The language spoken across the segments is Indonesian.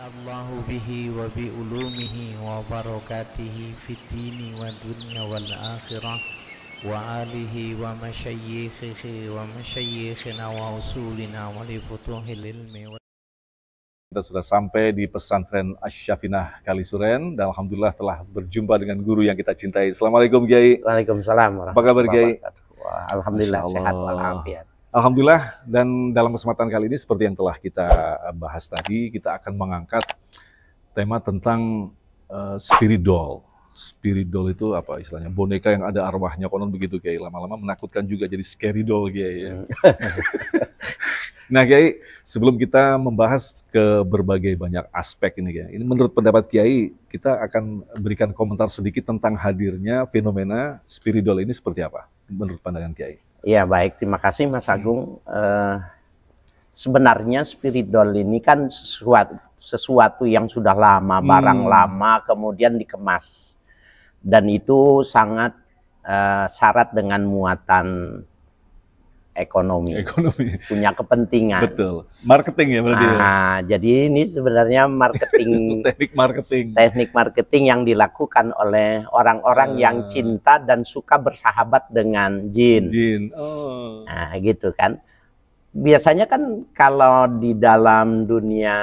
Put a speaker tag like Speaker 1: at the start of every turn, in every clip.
Speaker 1: Allahu bihi wa bi ulumihi wa barakatihi fid dini wa dunya wal akhirah wa alihi wa masyayikhihi wa masyayikhina wa usulina wa li futuhil ilmi wa...
Speaker 2: Kita sudah sampai di pesantren Asy-Syafinah Kalisuren dan alhamdulillah telah berjumpa dengan guru yang kita cintai. Assalamualaikum Kiai.
Speaker 3: Waalaikumsalam.
Speaker 2: Apa kabar Kiai?
Speaker 3: Alhamdulillah sehat walafiat.
Speaker 2: Alhamdulillah, dan dalam kesempatan kali ini seperti yang telah kita bahas tadi, kita akan mengangkat tema tentang spirit doll. Spirit doll itu apa istilahnya? Boneka yang ada arwahnya, konon begitu Kiai. Lama-lama menakutkan juga, jadi scary doll Kiai ya. Nah Kiai, sebelum kita membahas ke berbagai banyak aspek ini Kiai, ini menurut pendapat Kiai, kita akan berikan komentar sedikit tentang hadirnya fenomena spirit doll ini seperti apa menurut pandangan Kiai?
Speaker 3: Ya baik, terima kasih Mas Agung. Sebenarnya spirit doll ini kan sesuatu yang sudah lama, barang lama kemudian dikemas. Dan itu sangat syarat dengan muatan ekonomi. Punya kepentingan.
Speaker 2: Betul. Marketing ya berarti.
Speaker 3: Jadi ini sebenarnya marketing. Teknik marketing yang dilakukan oleh orang-orang yang cinta dan suka bersahabat dengan jin. Nah, gitu kan. Biasanya kan kalau di dalam dunia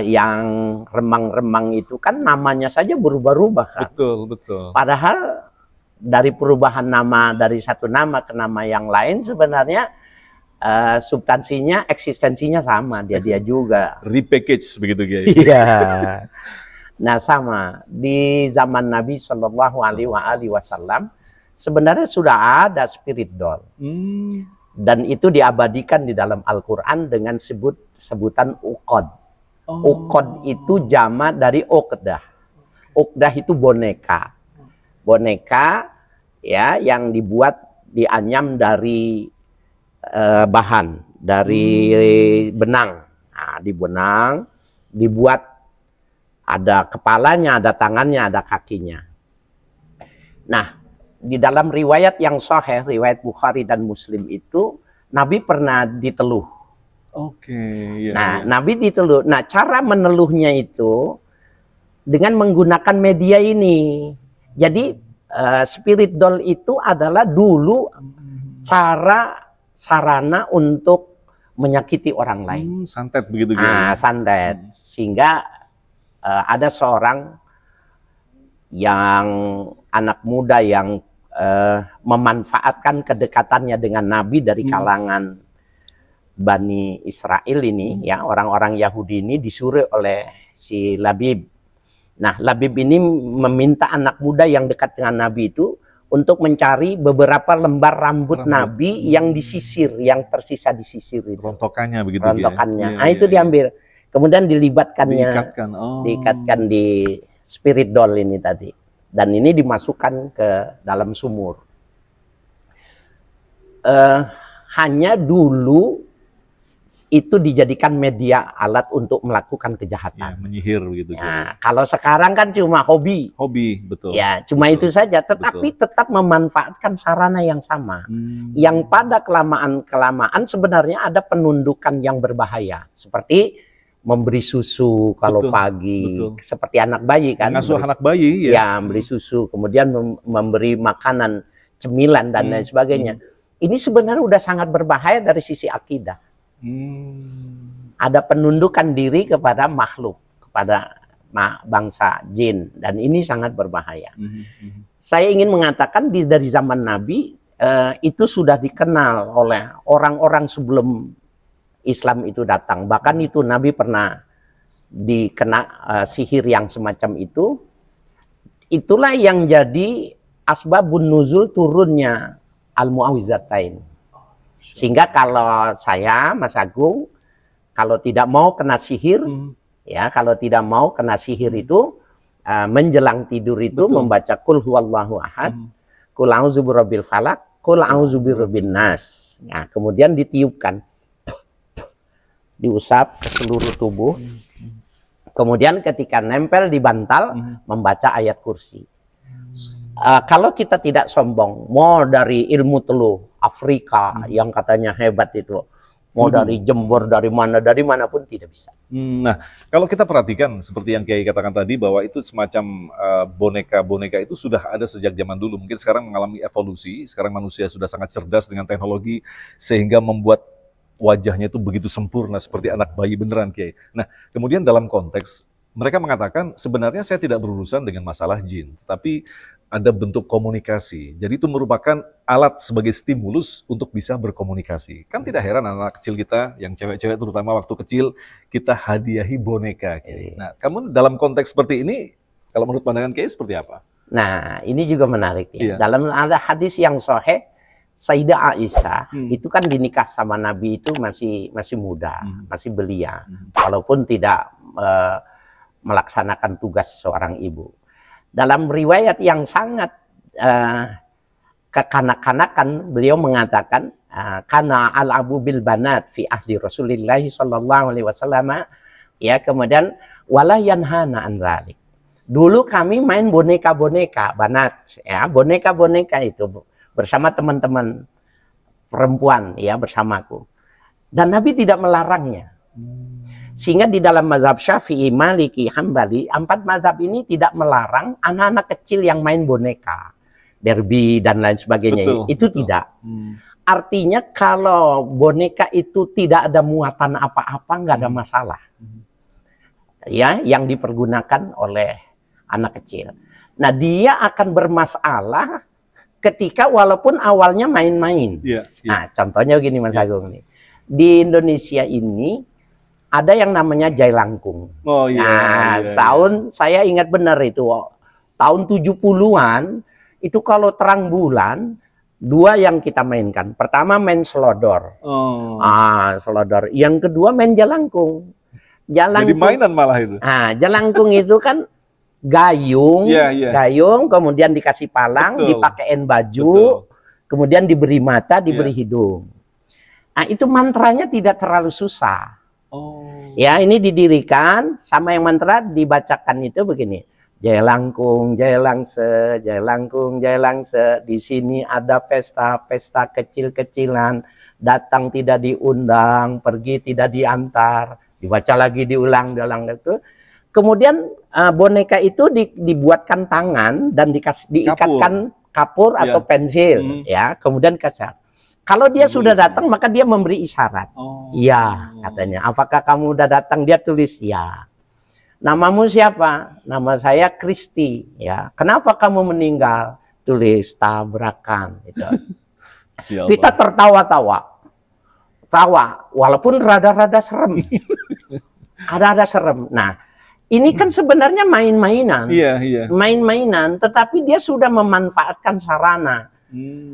Speaker 3: yang remang-remang itu kan namanya saja berubah-ubah kan.
Speaker 2: Betul.
Speaker 3: Padahal dari perubahan nama dari satu nama ke nama yang lain sebenarnya substansinya, eksistensinya sama, dia juga.
Speaker 2: Repackage begitu Kiai.
Speaker 3: Iya. Nah sama di zaman Nabi Shallallahu Alaihi Wasallam sebenarnya sudah ada spirit doll. Dan itu diabadikan di dalam Al-Quran dengan sebutan uqad. Uqad itu jamak dari uqdah. Uqdah itu boneka. Boneka ya yang dianyam dari bahan, dari benang. Nah, di benang dibuat ada kepalanya, ada tangannya, ada kakinya. Nah, di dalam riwayat yang sahih, riwayat Bukhari dan Muslim itu Nabi pernah diteluh. Nabi diteluh. Nah, cara meneluhnya itu dengan menggunakan media ini. Jadi spirit doll itu adalah dulu sarana untuk menyakiti orang lain.
Speaker 2: Santet begitu gitu.
Speaker 3: Santet. Sehingga ada seorang yang anak muda yang memanfaatkan kedekatannya dengan Nabi dari kalangan Bani Israel ini, ya orang-orang Yahudi ini disuruh oleh si Labib. Nah, Labib ini meminta anak muda yang dekat dengan Nabi itu untuk mencari beberapa lembar rambut Nabi yang disisir, yang tersisa disisir itu.
Speaker 2: Rontokannya begitu.
Speaker 3: Rontokannya. Itu diambil. Kemudian dilibatkannya, diikatkan di spirit doll ini tadi. Dan ini dimasukkan ke dalam sumur. Hanya dulu itu dijadikan media alat untuk melakukan kejahatan.
Speaker 2: Ya, menyihir begitu.
Speaker 3: Ya, kalau sekarang kan cuma hobi.
Speaker 2: Betul.
Speaker 3: Ya, cuma itu saja. Tetapi tetap memanfaatkan sarana yang sama. Yang pada kelamaan sebenarnya ada penundukan yang berbahaya. Seperti memberi susu kalau pagi. Seperti anak bayi kan.
Speaker 2: Mengasuh anak bayi.
Speaker 3: Ya, memberi susu. Kemudian memberi makanan, cemilan dan lain sebagainya. Ini sebenarnya udah sangat berbahaya dari sisi akidah. Ada penundukan diri kepada makhluk, kepada bangsa jin, dan ini sangat berbahaya. Saya ingin mengatakan dari zaman Nabi itu sudah dikenal oleh orang-orang sebelum Islam itu datang. Bahkan itu Nabi pernah dikena sihir yang semacam itu. Itulah yang jadi asbabun nuzul turunnya Al-Mu'awwidzatain. Sehingga kalau saya, Mas Agung, kalau tidak mau kena sihir, ya kalau tidak mau kena sihir itu, menjelang tidur itu membaca Qul huwallahu ahad, Qul a'udzu birabbil falaq, Qul a'udzu birabbin nas. Nah, kemudian ditiupkan, diusap ke seluruh tubuh. Kemudian ketika nempel di bantal, membaca ayat kursi. Kalau kita tidak sombong, mau dari ilmu teluh Afrika yang katanya hebat itu, Mau dari Jember, dari mana pun tidak bisa.
Speaker 2: Nah, kalau kita perhatikan seperti yang Kiai katakan tadi bahwa itu semacam boneka-boneka itu sudah ada sejak zaman dulu. Mungkin sekarang mengalami evolusi. Sekarang manusia sudah sangat cerdas dengan teknologi sehingga membuat wajahnya itu begitu sempurna seperti anak bayi beneran, Kiai. Nah, kemudian dalam konteks mereka mengatakan sebenarnya saya tidak berurusan dengan masalah jin, tapi ada bentuk komunikasi. Jadi itu merupakan alat sebagai stimulus untuk bisa berkomunikasi. Kan tidak heran anak kecil kita, yang cewek-cewek terutama waktu kecil, kita hadiahi boneka. Nah, kamu dalam konteks seperti ini, kalau menurut pandangan Kiai seperti apa?
Speaker 3: Nah, ini juga menarik ya.
Speaker 2: Iya.
Speaker 3: Dalam ada hadis yang sahih, Sayyidah Aisyah itu kan dinikah sama Nabi itu masih muda, masih belia, walaupun tidak melaksanakan tugas seorang ibu. Dalam riwayat yang sangat kekanak-kanakan, beliau mengatakan, kana al-abu bil banat fi ahli Rasulillah sallallahu alaihi wasallam, ya, kemudian wala yanhana an dzalik. Dulu kami main boneka-boneka banat, ya, boneka-boneka itu bersama teman-teman perempuan, ya, bersamaku. Dan Nabi tidak melarangnya. Sehingga di dalam mazhab Syafi'i, Maliki, Hambali, 4 mazhab ini tidak melarang anak-anak kecil yang main boneka, Barbie dan lain sebagainya. Itu tidak. Artinya kalau boneka itu tidak ada muatan apa-apa, nggak ada masalah. Ya, yang dipergunakan oleh anak kecil. Nah, dia akan bermasalah ketika walaupun awalnya main-main. Nah, contohnya gini Mas Agung nih. Di Indonesia ini ada yang namanya jailangkung. Setahun saya ingat benar itu, tahun 70-an itu kalau terang bulan 2 yang kita mainkan. Pertama main selodor. Selodor. Yang kedua main jalangkung.
Speaker 2: Jadi mainan malah itu.
Speaker 3: Jalangkung itu kan gayung, gayung kemudian dikasih palang, dipakein baju, kemudian diberi mata, diberi hidung. Nah, itu mantranya tidak terlalu susah. Ya, ini didirikan sama yang mantra dibacakan itu begini. Jailangkung, jailangse, jailangkung, jailangse. Di sini ada pesta kecil-kecilan. Datang tidak diundang, pergi tidak diantar. Dibaca lagi, diulang itu. Kemudian boneka itu dibuatkan tangan dan diikatkan kapur atau pensil, ya. Kemudian kaca. Kalau dia sudah datang, maka dia memberi isyarat. Iya, katanya. Apakah kamu udah datang? Dia tulis ya. Namamu siapa? Nama saya Kristi. Ya. Kenapa kamu meninggal? Tulis tabrakan. Gitu. Kita tertawa-tawa. Tawa, walaupun rada-rada serem. Rada-rada serem. Nah, ini kan sebenarnya main-mainan. Main-mainan, tetapi dia sudah memanfaatkan sarana.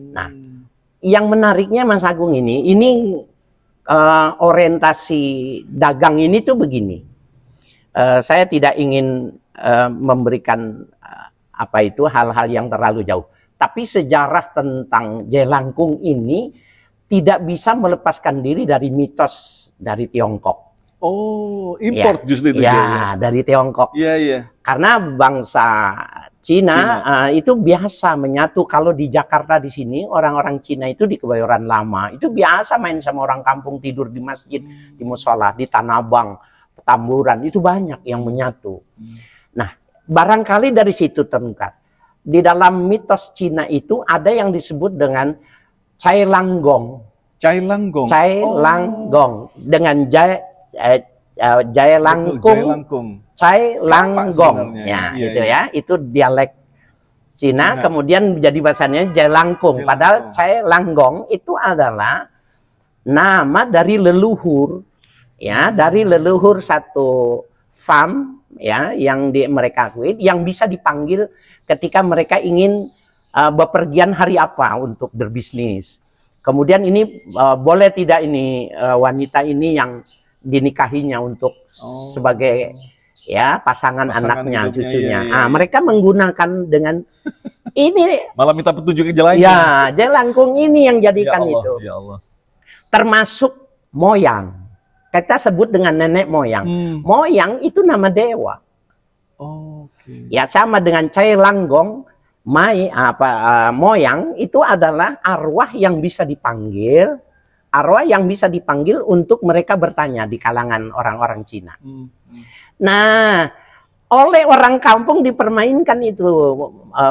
Speaker 3: Nah, yang menariknya Mas Agung ini orientasi dagang ini tuh begini. Saya tidak ingin memberikan hal-hal yang terlalu jauh. Tapi sejarah tentang jelangkung ini tidak bisa melepaskan diri dari mitos dari Tiongkok.
Speaker 2: Import justru itu.
Speaker 3: Ya, dari Tiongkok. Karena bangsa Cina itu biasa menyatu. Kalau di Jakarta di sini orang-orang Cina itu di Kebayoran Lama itu biasa main sama orang kampung, tidur di masjid, di musola, di Tanah Abang, Petamburan, itu banyak yang menyatu. Nah, barangkali dari situ terungkap. Di dalam mitos Cina itu ada yang disebut dengan Cai Langgong. Dengan Jailangkung, Cai Langgong, ya, itu ya, itu dialek Cina, kemudian menjadi bahasanya Jailangkung. Padahal Cai Langgong itu adalah nama dari leluhur, ya, dari leluhur satu farm, ya, yang mereka akui, yang bisa dipanggil ketika mereka ingin bepergian hari apa untuk berbisnis. Kemudian ini boleh tidak ini wanita ini yang dinikahinya untuk sebagai ya pasangan anaknya, cucunya. Mereka menggunakan dengan ini
Speaker 2: malah minta petunjuk jalan.
Speaker 3: Ya, jelangkung ini yang jadikan itu.
Speaker 2: Ya Allah.
Speaker 3: Termasuk moyang. Kita sebut dengan nenek moyang. Moyang itu nama dewa. Ya, sama dengan Cai Langgong, moyang itu adalah arwah yang bisa dipanggil arwah yang bisa dipanggil untuk mereka bertanya di kalangan orang-orang Cina. Nah, oleh orang kampung dipermainkan itu.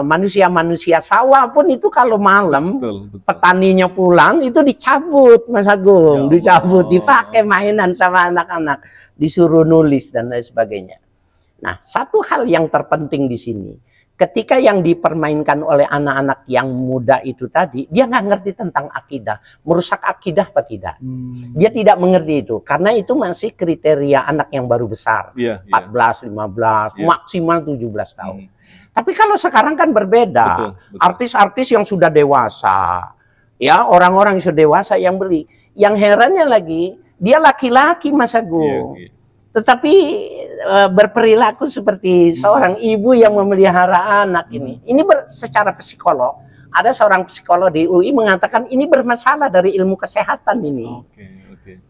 Speaker 3: Manusia-manusia sawah pun itu kalau malam petaninya pulang itu dicabut, Mas Agung, dicabut, dipakai mainan sama anak-anak, disuruh nulis dan lain sebagainya. Nah, satu hal yang terpenting di sini, ketika yang dipermainkan oleh anak-anak yang muda itu tadi, dia nggak ngerti tentang akidah, merusak akidah apa tidak. Dia tidak mengerti itu, karena itu masih kriteria anak yang baru besar, 14, 15, maksimal 17 tahun. Tapi kalau sekarang kan berbeda, artis-artis yang sudah dewasa, ya orang-orang yang sudah dewasa yang beli. Yang herannya lagi, dia laki-laki, Mas Agung. Tetapi berperilaku seperti seorang ibu yang memelihara anak ini. Ini secara psikolog, ada seorang psikolog di UI mengatakan ini bermasalah dari ilmu kesehatan ini.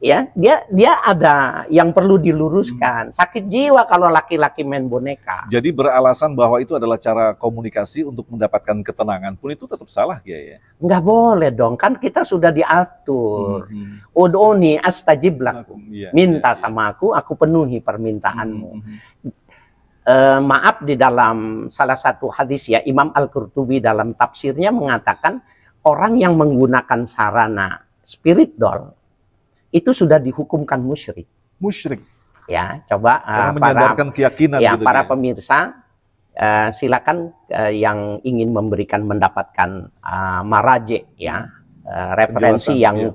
Speaker 3: Ya, dia ada yang perlu diluruskan. Sakit jiwa kalau laki-laki main boneka.
Speaker 2: Jadi beralasan bahwa itu adalah cara komunikasi untuk mendapatkan ketenangan pun itu tetap salah ya?
Speaker 3: Nggak boleh dong, kan kita sudah diatur. Ud'uni astajib lakum. Minta sama aku penuhi permintaanmu. Maaf, di dalam salah satu hadis ya, Imam Al-Qurtubi dalam tafsirnya mengatakan orang yang menggunakan sarana spirit doll itu sudah dihukumkan musyrik. Musyrik. Ya, coba
Speaker 2: menyadarkan keyakinan
Speaker 3: ya,
Speaker 2: gitu
Speaker 3: para pemirsa silakan yang ingin mendapatkan maraje ya, referensi yang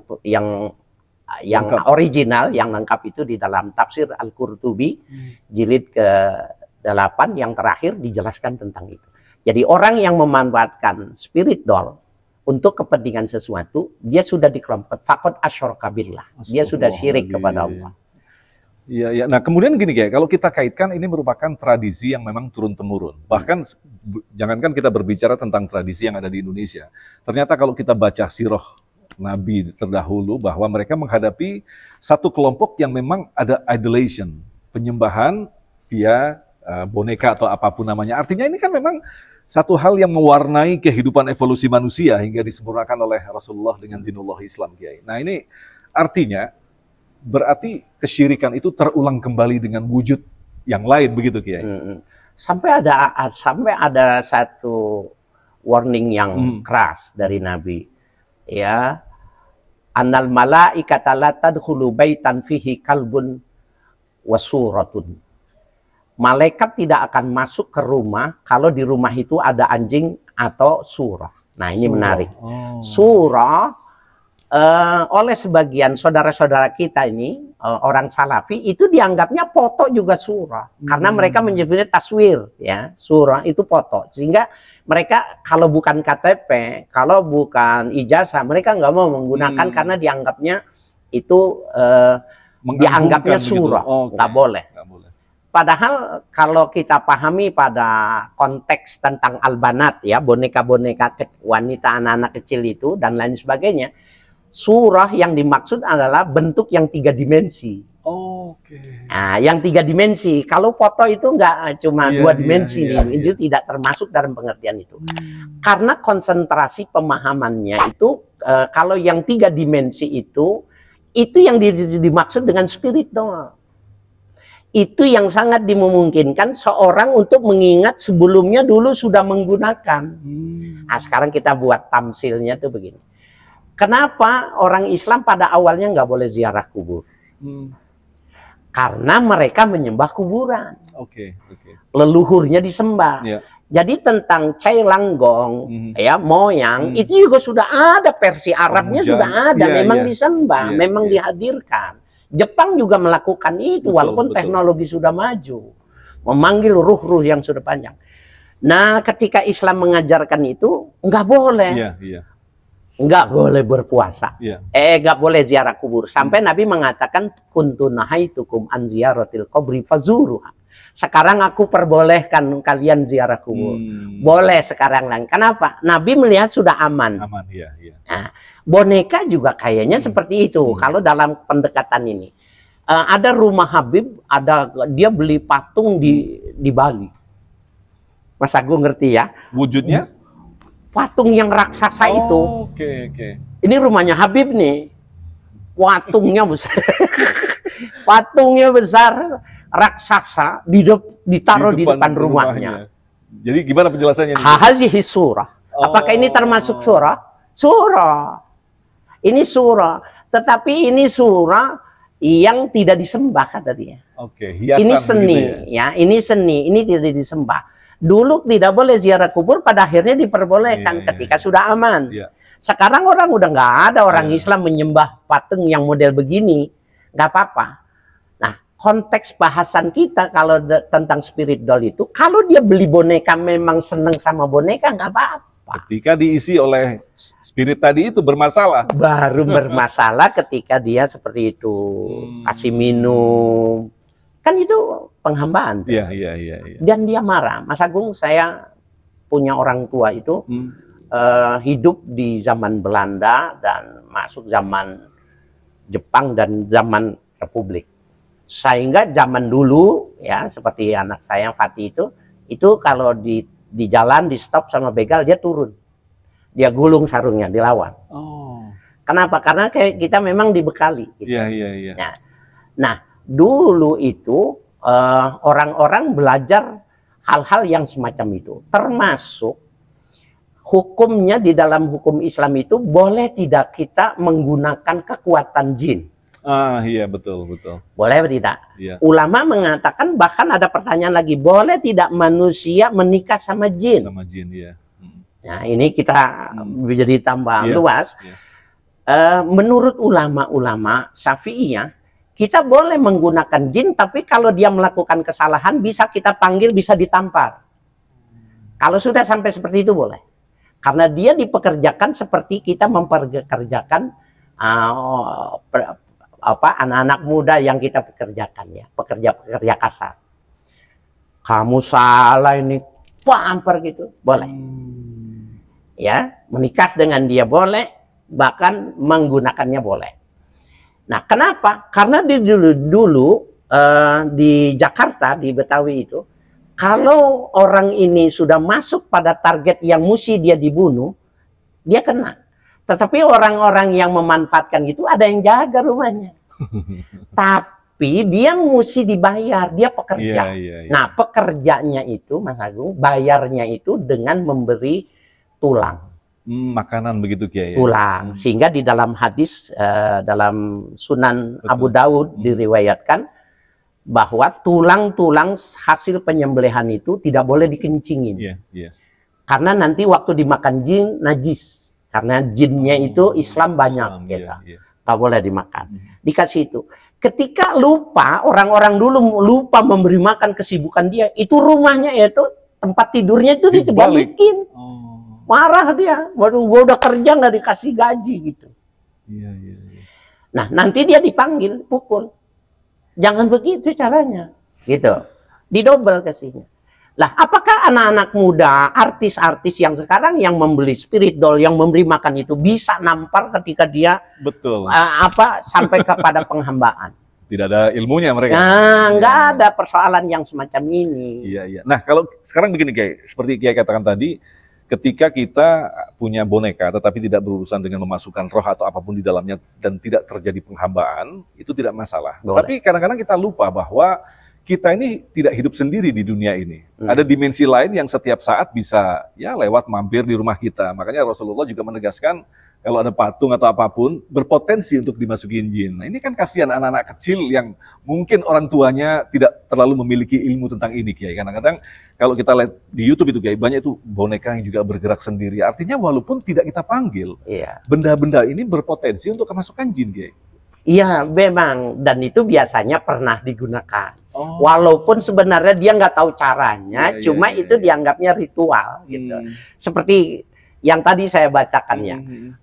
Speaker 3: original, yang lengkap itu di dalam tafsir Al-Qurtubi jilid ke-8 yang terakhir dijelaskan tentang itu. Jadi orang yang memanfaatkan spirit doll untuk kepentingan sesuatu, dia sudah dikelompokkan faqad asyaraka billah. Dia sudah syirik kepada Allah.
Speaker 2: Iya. Nah, kemudian gini kayak kalau kita kaitkan ini merupakan tradisi yang memang turun-temurun. Bahkan jangankan kita berbicara tentang tradisi yang ada di Indonesia. Ternyata kalau kita baca sirah Nabi terdahulu bahwa mereka menghadapi satu kelompok yang memang ada idolation, penyembahan via boneka atau apapun namanya. Artinya ini kan memang satu hal yang mewarnai kehidupan evolusi manusia hingga disempurnakan oleh Rasulullah dengan dinullah Islam, Kiai. Nah, ini artinya berarti kesyirikan itu terulang kembali dengan wujud yang lain, begitu, Kiai?
Speaker 3: Sampai ada satu warning yang keras dari Nabi. Ya, annal malaikata la tadkhulu baitan fihi kalbun wasuratun. Malaikat tidak akan masuk ke rumah kalau di rumah itu ada anjing atau surah. Nah, ini menarik. Surah oleh sebagian saudara-saudara kita ini, orang Salafi, itu dianggapnya foto juga surah. Karena mereka menyebutnya taswir, ya. Surah itu foto. Sehingga mereka kalau bukan KTP, kalau bukan ijazah, mereka nggak mau menggunakan karena dianggapnya itu dianggapnya surah. Gitu. Nggak boleh. Padahal kalau kita pahami pada konteks tentang albanat ya, boneka-boneka wanita, anak-anak kecil itu dan lain sebagainya, surah yang dimaksud adalah bentuk yang 3 dimensi. Nah, yang 3 dimensi. Kalau foto itu enggak cuma 2 dimensi, itu tidak termasuk dalam pengertian itu. Karena konsentrasi pemahamannya itu kalau yang 3 dimensi itu yang dimaksud dengan spirit doang. Itu yang sangat dimungkinkan seorang untuk mengingat sebelumnya dulu sudah menggunakan. Nah, sekarang kita buat tamsilnya tuh begini. Kenapa orang Islam pada awalnya nggak boleh ziarah kubur? Karena mereka menyembah kuburan. Leluhurnya disembah. Jadi tentang Cai Langgong, ya moyang, itu juga sudah ada versi Arabnya, sudah ada, memang disembah, memang dihadirkan. Jepang juga melakukan itu, walaupun teknologi sudah maju. Memanggil ruh-ruh yang sudah panjang. Nah, ketika Islam mengajarkan itu, nggak boleh. Nggak boleh berpuasa. Nggak boleh ziarah kubur. Sampai Nabi mengatakan, kuntu nahaitukum an ziyaratil qabri fazuruha. Sekarang aku perbolehkan kalian ziarah kubur. Boleh sekarang lang. Kenapa? Nabi melihat sudah aman. Nah, boneka juga kayaknya seperti itu. Kalau dalam pendekatan ini, ada rumah Habib, dia beli patung di Bali. Mas Agung ngerti ya?
Speaker 2: Wujudnya?
Speaker 3: Patung yang raksasa itu. Ini rumahnya Habib nih. Patungnya besar. Patungnya besar, raksasa ditaruh di depan rumahnya.
Speaker 2: Jadi gimana penjelasannya?
Speaker 3: Hahazihi surah. Apakah ini termasuk surah? Surah. Ini surah. Tetapi ini surah yang tidak disembah kata dia.
Speaker 2: Oke, hiasan
Speaker 3: ini seni, ya. Ini seni, ini tidak disembah. Dulu tidak boleh ziarah kubur, pada akhirnya diperbolehkan ketika sudah aman. Sekarang orang udah nggak ada orang Islam menyembah patung yang model begini, nggak apa-apa. Nah, konteks bahasan kita kalau tentang spirit doll itu, kalau dia beli boneka memang seneng sama boneka, nggak apa-apa.
Speaker 2: Ketika diisi oleh spirit tadi itu bermasalah.
Speaker 3: Baru bermasalah ketika dia seperti itu, kasih minum. Kan itu penghambaan.
Speaker 2: Iya.
Speaker 3: Dan dia marah. Mas Agung, saya punya orang tua itu hidup di zaman Belanda dan masuk zaman Jepang dan zaman Republik. Sehingga zaman dulu, ya seperti anak saya Fatih itu kalau di jalan di stop sama begal dia turun. Dia gulung sarungnya, dilawan. Kenapa? Karena kayak kita memang dibekali. Gitu.
Speaker 2: Iya.
Speaker 3: Nah, dulu itu orang-orang belajar hal-hal yang semacam itu, termasuk hukumnya di dalam hukum Islam itu boleh tidak kita menggunakan kekuatan jin.
Speaker 2: Iya betul.
Speaker 3: Boleh atau tidak?
Speaker 2: Iya.
Speaker 3: Ulama mengatakan, bahkan ada pertanyaan lagi, boleh tidak manusia menikah sama jin?
Speaker 2: Sama jin, ya.
Speaker 3: Nah, ini kita jadi tambah luas. Menurut ulama-ulama Syafi'iyah, kita boleh menggunakan jin, tapi kalau dia melakukan kesalahan bisa kita panggil, bisa ditampar. Kalau sudah sampai seperti itu boleh. Karena dia dipekerjakan seperti kita mempekerjakan anak-anak muda yang kita pekerjakan, ya, pekerja-pekerja kasar. Kamu salah ini, tampar gitu, boleh. Ya, menikah dengan dia boleh, bahkan menggunakannya boleh. Nah, kenapa? Karena di dulu di Jakarta, di Betawi itu, kalau orang ini sudah masuk pada target yang mesti dia dibunuh, dia kena. Tetapi orang-orang yang memanfaatkan itu ada yang jaga rumahnya. Tapi dia mesti dibayar, dia pekerja.
Speaker 2: Iya.
Speaker 3: Nah, pekerjanya itu, Mas Agung, bayarnya itu dengan memberi tulang.
Speaker 2: Makanan begitu Kiai.
Speaker 3: Tulang. Sehingga di dalam hadis, dalam Sunan Abu Daud diriwayatkan bahwa tulang-tulang hasil penyembelihan itu tidak boleh dikencingin.
Speaker 2: Iya.
Speaker 3: Karena nanti waktu dimakan jin, najis. Karena jinnya itu Islam banyak. Nggak boleh dimakan. Dikasih itu. Ketika lupa, orang-orang dulu lupa memberi makan, kesibukan dia, itu rumahnya itu, tempat tidurnya itu dibalikin. Marah dia, waduh, gue udah kerja nggak dikasih gaji gitu.
Speaker 2: Iya.
Speaker 3: Nah, nanti dia dipanggil, pukul. Jangan begitu caranya, gitu. Didobel kasihnya. Lah, apakah anak-anak muda, artis-artis yang sekarang yang membeli spirit doll, yang memberi makan itu bisa nampar ketika dia sampai kepada penghambaan?
Speaker 2: Tidak ada ilmunya mereka.
Speaker 3: Nah, nggak ada persoalan yang semacam ini.
Speaker 2: Iya. Nah, kalau sekarang begini Kiai, seperti Kiai katakan tadi, ketika kita punya boneka tetapi tidak berurusan dengan memasukkan roh atau apapun di dalamnya dan tidak terjadi penghambaan, itu tidak masalah. Boleh. Tapi kadang-kadang kita lupa bahwa kita ini tidak hidup sendiri di dunia ini. Ada dimensi lain yang setiap saat bisa ya lewat mampir di rumah kita. Makanya Rasulullah juga menegaskan kalau ada patung atau apapun berpotensi untuk dimasukin jin. Nah, ini kan kasihan anak-anak kecil yang mungkin orang tuanya tidak terlalu memiliki ilmu tentang ini, Kiai. Kadang-kadang kalau kita lihat di YouTube itu, Kiai, banyak itu boneka yang juga bergerak sendiri. Artinya walaupun tidak kita panggil, benda-benda ini berpotensi untuk kemasukan jin, Kiai.
Speaker 3: Iya, memang. Dan itu biasanya pernah digunakan. Walaupun sebenarnya dia nggak tahu caranya, cuma itu dianggapnya ritual, gitu. Seperti yang tadi saya bacakan ya.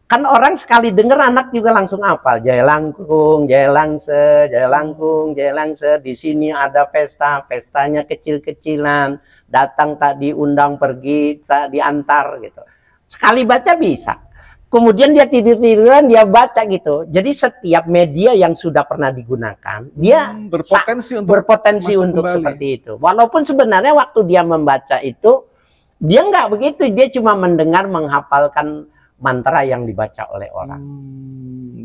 Speaker 3: Kan orang sekali dengar anak juga langsung hafal. Jaya Langkung, Jaya Langse, Jaya Langkung, Jaya Langse. Di sini ada pesta, pestanya kecil-kecilan. Datang tak diundang, pergi tak diantar gitu. Sekali baca bisa. Kemudian dia tidur-tiduran, dia baca gitu. Jadi setiap media yang sudah pernah digunakan, dia berpotensi untuk seperti itu. Walaupun sebenarnya waktu dia membaca itu, dia nggak begitu, dia cuma mendengar, menghafalkan mantra yang dibaca oleh orang.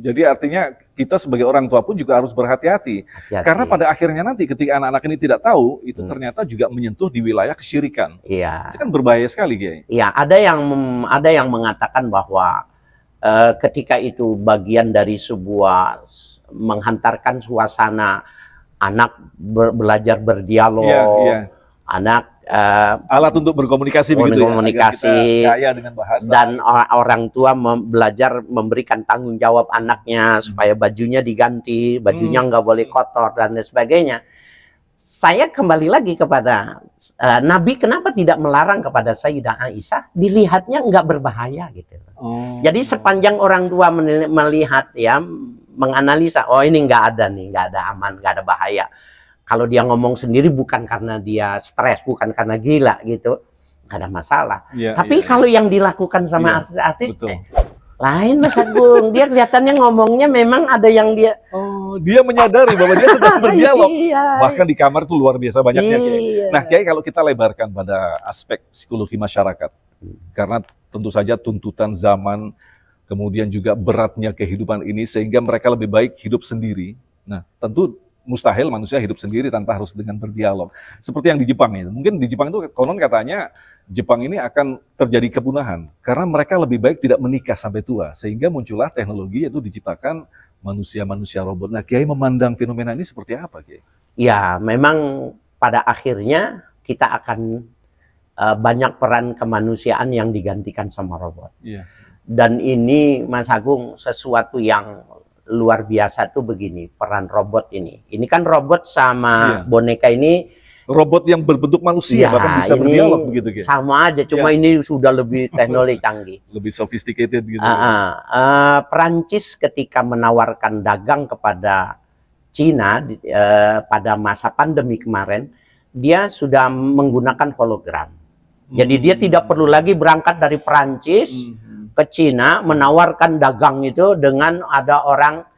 Speaker 2: Jadi artinya kita sebagai orang tua pun juga harus berhati-hati. Karena pada akhirnya nanti ketika anak-anak ini tidak tahu, itu ternyata juga menyentuh di wilayah kesyirikan.
Speaker 3: Iya.
Speaker 2: Itu kan berbahaya sekali, Kiai.
Speaker 3: Iya, ada yang mengatakan bahwa ketika itu bagian dari sebuah menghantarkan suasana anak belajar berdialog, anak
Speaker 2: alat untuk berkomunikasi begitu
Speaker 3: komunikasi,
Speaker 2: ya, kaya dengan bahasa.
Speaker 3: Dan orang tua belajar memberikan tanggung jawab anaknya supaya bajunya diganti, bajunya nggak boleh kotor dan sebagainya. Saya kembali lagi kepada Nabi kenapa tidak melarang kepada Sayyidah Aisyah, dilihatnya nggak berbahaya gitu. Jadi sepanjang orang tua melihat ya, menganalisa, oh ini nggak ada nih, nggak ada aman, nggak ada bahaya. Kalau dia ngomong sendiri bukan karena dia stres, bukan karena gila gitu, nggak ada masalah. Tapi kalau yang dilakukan sama artis-artis, lain Mas Agung. Dia kelihatannya ngomongnya memang ada yang dia.
Speaker 2: Oh, dia menyadari bahwa dia sedang berdialog. Bahkan di kamar tuh luar biasa banyaknya. Kiai. Nah, Kiai, kalau kita lebarkan pada aspek psikologi masyarakat, karena tentu saja tuntutan zaman, kemudian juga beratnya kehidupan ini, sehingga mereka lebih baik hidup sendiri. Nah, tentu mustahil manusia hidup sendiri tanpa harus dengan berdialog. Seperti yang di Jepang itu. Mungkin di Jepang itu konon katanya Jepang ini akan terjadi kepunahan karena mereka lebih baik tidak menikah sampai tua, sehingga muncullah teknologi yaitu diciptakan manusia-manusia robot. Nah, Kiai memandang fenomena ini seperti apa, Kiai?
Speaker 3: Ya, memang pada akhirnya kita akan banyak peran kemanusiaan yang digantikan sama robot. Dan ini Mas Agung sesuatu yang luar biasa tuh begini, peran robot ini. Ini kan robot sama boneka ini
Speaker 2: robot yang berbentuk manusia, bahkan bisa berdialog begitu, Kiai.
Speaker 3: Sama aja, cuma ini sudah lebih teknologi canggih.
Speaker 2: Lebih sophisticated gitu.
Speaker 3: Prancis ketika menawarkan dagang kepada Cina pada masa pandemi kemarin, dia sudah menggunakan hologram. Jadi dia tidak perlu lagi berangkat dari Prancis ke Cina menawarkan dagang itu dengan ada orang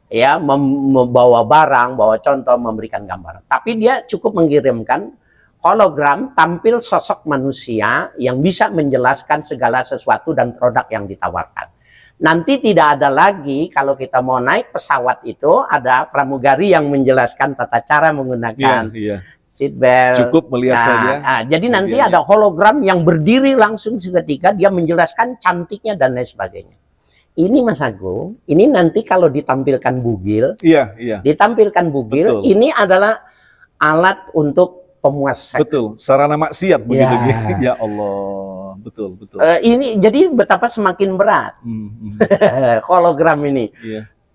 Speaker 3: ya membawa barang, bawa contoh, memberikan gambar. Tapi dia cukup mengirimkan hologram tampil sosok manusia yang bisa menjelaskan segala sesuatu dan produk yang ditawarkan. Nanti tidak ada lagi kalau kita mau naik pesawat itu ada pramugari yang menjelaskan tata cara menggunakan seatbelt.
Speaker 2: Cukup melihat saja.
Speaker 3: Jadi nanti ada hologram yang berdiri langsung seketika dia menjelaskan cantiknya dan lain sebagainya. Ini Mas Agung, ini nanti kalau ditampilkan bugil, ditampilkan bugil, ini adalah alat untuk pemuas seks.
Speaker 2: Betul, sarana maksiat begitu. Ya Allah, betul.
Speaker 3: Ini jadi betapa semakin berat hologram ini.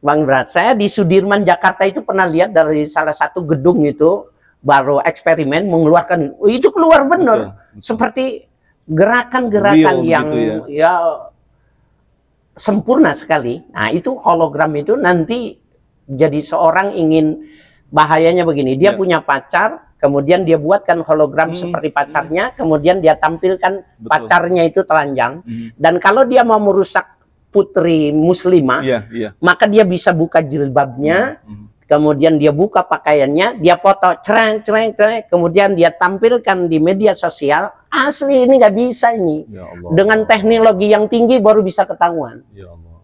Speaker 3: Bang berat. Saya di Sudirman Jakarta itu pernah lihat dari salah satu gedung itu baru eksperimen mengeluarkan itu keluar benar seperti gerakan-gerakan yang gitu sempurna sekali. Nah, itu hologram itu nanti jadi seorang ingin bahayanya begini, dia punya pacar, kemudian dia buatkan hologram seperti pacarnya, kemudian dia tampilkan pacarnya itu telanjang, dan kalau dia mau merusak putri muslimah, maka dia bisa buka jilbabnya, kemudian dia buka pakaiannya, dia foto, cereng, kemudian dia tampilkan di media sosial. Asli ini nggak bisa ini. Ya Allah. Dengan teknologi yang tinggi baru bisa ketahuan. Ya Allah.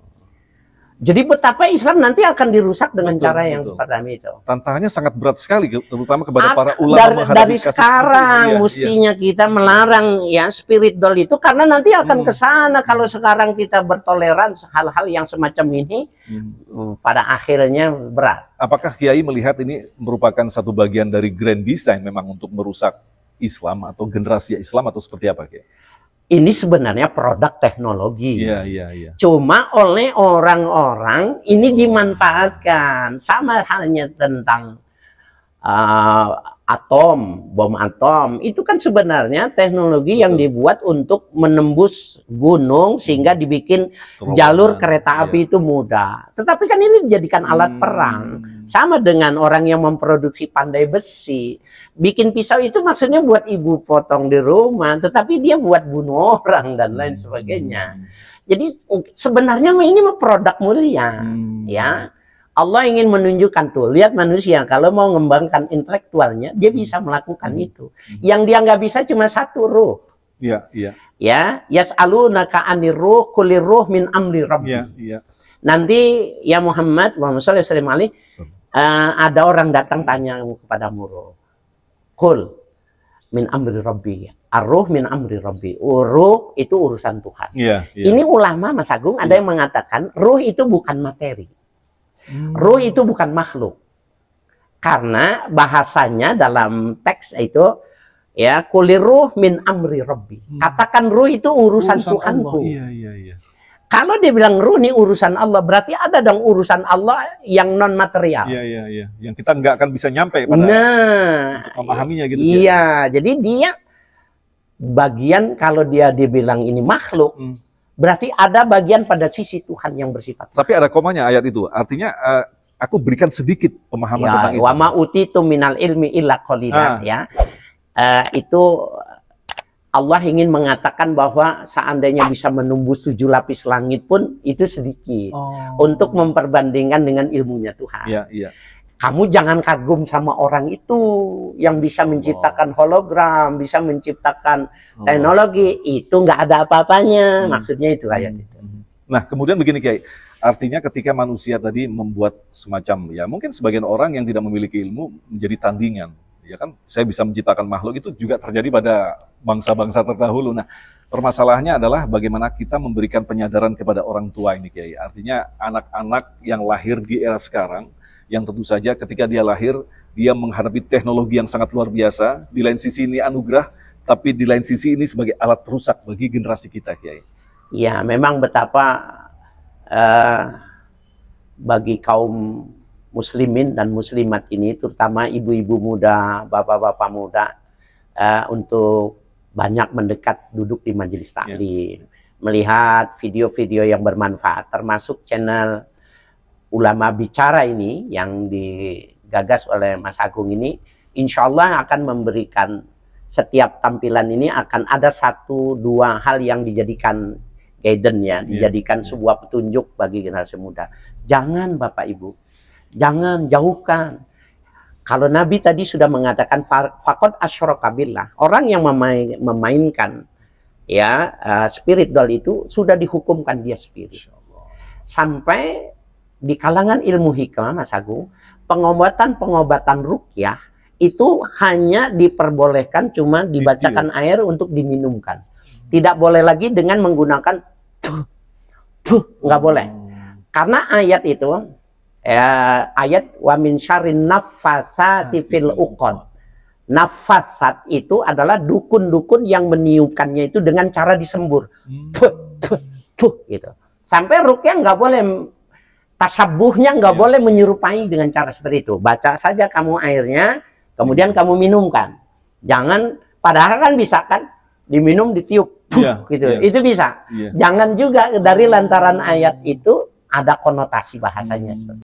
Speaker 3: Jadi betapa Islam nanti akan dirusak dengan cara yang seperti itu.
Speaker 2: Tantangannya sangat berat sekali, terutama kepada para ulama.
Speaker 3: Dari sekarang mestinya kita melarang ya spirit doll itu, karena nanti akan ke sana. Kalau sekarang kita bertoleransi hal-hal yang semacam ini, pada akhirnya berat.
Speaker 2: Apakah Kiai melihat ini merupakan satu bagian dari grand design memang untuk merusak Islam atau generasi Islam atau seperti apa, Kiai?
Speaker 3: Ini sebenarnya produk teknologi. Cuma oleh orang-orang ini dimanfaatkan. Sama halnya tentang bom atom. Itu kan sebenarnya teknologi yang dibuat untuk menembus gunung sehingga dibikin jalur kereta api itu mudah. Tetapi kan ini dijadikan alat perang. Sama dengan orang yang memproduksi pandai besi. Bikin pisau itu maksudnya buat ibu potong di rumah, tetapi dia buat bunuh orang dan lain sebagainya. Jadi sebenarnya ini produk mulia, ya. Allah ingin menunjukkan tuh, lihat manusia kalau mau mengembangkan intelektualnya, dia bisa melakukan itu. Yang dia nggak bisa cuma satu, ruh. Ya, yas'alunaka 'anir ruh, qulir ruh min amri rabbi. nanti ya Muhammad sallallahu alaihi wasallam, ada orang datang tanya kepadamu, Qul min amri rabbi, ar-ruh min amri rabbi. Ruh itu urusan Tuhan. Ini ulama Mas Agung ada yang mengatakan ruh itu bukan materi. Ruh itu bukan makhluk. Karena bahasanya dalam teks itu ya, kulir ruh min amri rabbi. Katakan ruh itu urusan Tuhanku. Kalau dia bilang ruh ini urusan Allah, berarti ada dong urusan Allah yang non material.
Speaker 2: Iya. Yang kita nggak akan bisa nyampe pada memahaminya gitu.
Speaker 3: Iya, jadi dia bagian kalau dia dibilang ini makhluk, berarti ada bagian pada sisi Tuhan yang bersifat.
Speaker 2: Tapi ada komanya ayat itu, artinya aku berikan sedikit pemahaman tentang itu.
Speaker 3: Wa ma utitu minal ilmi illa qalilan, ya. Itu Allah ingin mengatakan bahwa seandainya bisa menembus 7 lapis langit pun itu sedikit untuk memperbandingkan dengan ilmunya Tuhan. Kamu jangan kagum sama orang itu yang bisa menciptakan hologram, bisa menciptakan teknologi, itu nggak ada apa-apanya. Maksudnya itu ayat itu.
Speaker 2: Nah, kemudian begini Kiai, artinya ketika manusia tadi membuat semacam, ya mungkin sebagian orang yang tidak memiliki ilmu menjadi tandingan. Ya kan, saya bisa menciptakan makhluk, itu juga terjadi pada bangsa-bangsa terdahulu. Nah, permasalahannya adalah bagaimana kita memberikan penyadaran kepada orang tua ini, Kiai. Artinya anak-anak yang lahir di era sekarang, yang tentu saja ketika dia lahir, dia menghadapi teknologi yang sangat luar biasa. Di lain sisi ini anugerah, tapi di lain sisi ini sebagai alat perusak bagi generasi kita, Kiai.
Speaker 3: Ya, memang betapa bagi kaum muslimin dan muslimat ini, terutama ibu-ibu muda, bapak-bapak muda, untuk banyak mendekat duduk di majelis taklim, melihat video-video yang bermanfaat, termasuk channel Ulama Bicara ini yang digagas oleh Mas Agung ini, insya Allah akan memberikan, setiap tampilan ini akan ada 1-2 hal yang dijadikan guidance, ya, dijadikan sebuah petunjuk bagi generasi muda. Jangan Bapak Ibu, jangan jauhkan. Kalau Nabi tadi sudah mengatakan faqad asyraka billah, orang yang memainkan ya spirit doll itu sudah dihukumkan dia spirit. Sampai di kalangan ilmu hikmah Mas Agung, pengobatan ruqyah itu hanya diperbolehkan cuma dibacakan air untuk diminumkan. Tidak boleh lagi dengan menggunakan nggak boleh. Karena ayat itu ayat wa min syarrin naffasati fil uqad. Nafasat itu adalah dukun-dukun yang meniupkannya itu dengan cara disembur. Gitu. Sampai ruqyah nggak boleh, tasabuhnya nggak boleh menyerupai dengan cara seperti itu. Baca saja kamu airnya, kemudian kamu minumkan. Jangan, padahal kan bisa kan diminum, ditiup, gitu. Itu bisa. Jangan juga dari lantaran ayat itu ada konotasi bahasanya seperti